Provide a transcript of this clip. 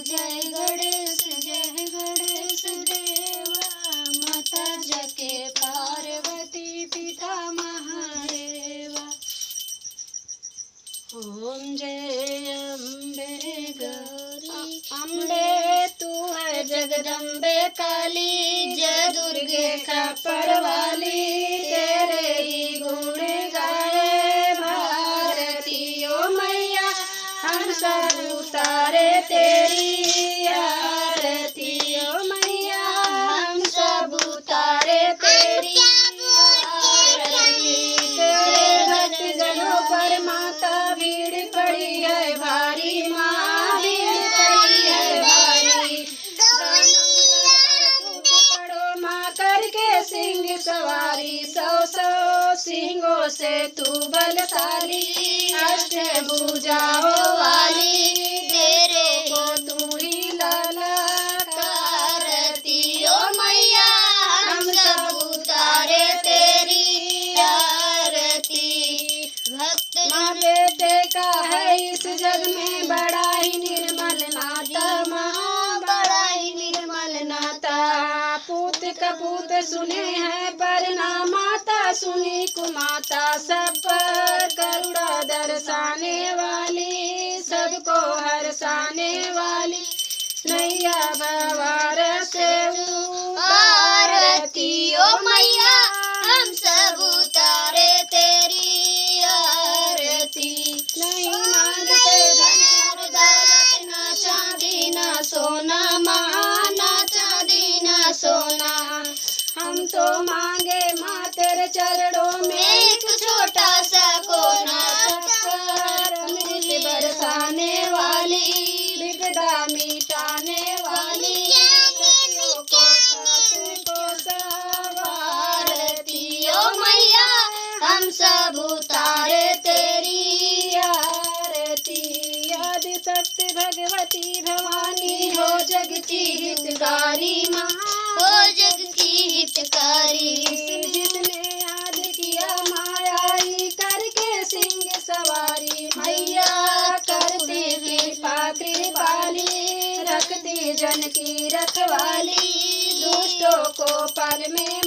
जय गणेश देवा। माता जके पार्वती पिता महादेवा। ओम जय अम्बे गौरी। अम्बे तू है जगदम्बे काली, जय दुर्गे खप्पर वाली। तेरे ही गुण गाए भारती ओ मैया, हम सब उतारे तेरी आरती ओ मैया, हम सब उतारे तेरी आरती। तेरे भक्त जनों पर माता भीड़ पड़ी है भारी, माँ भीड़ पड़ी है भारी। पड़ो माँ करके सिंह सवारी, सौ सौ सिंहों से तू बलशाली। अष्टभुजाओं वाली तेरे को तू ही ललकारती ओ मैया, हम सब उतारे तेरी आरती। भक्त माँ बेटे का है इस जग में बड़ा ही निर्मल नाता, माँ बड़ा ही निर्मल नाता। पूत कपूत सुने हैं पर ना माता सुनी कुमाता। सब पर करुणा दर्शाने वाली, सबको हर्षाने वाली। नैया भवार से आरती ओ मैया, हम सब उतारे तेरी आरती। नहीं मांगते धन और दौलत, ना चांदी ना सोना माँ, ना चांदी ना सोना। हम तो मांगे माँ तेरे चरणों में एक छोटा सा कोना। शक्कर अमृत बरसाने वाली, विपदा मिटाने वाली। सखियों को सबको सवारती ओ मैया, हम सब उतारे तेरी आरती। आदि शक्ति भगवती भवानी हो जग की हितकारी माँ, हो जग की हितकारी। जिसने याद किया मायाई करके सिंह सवारी, मैया करती कृपा कृपाली। रखती जन की रखवाली, दुष्टों को पल में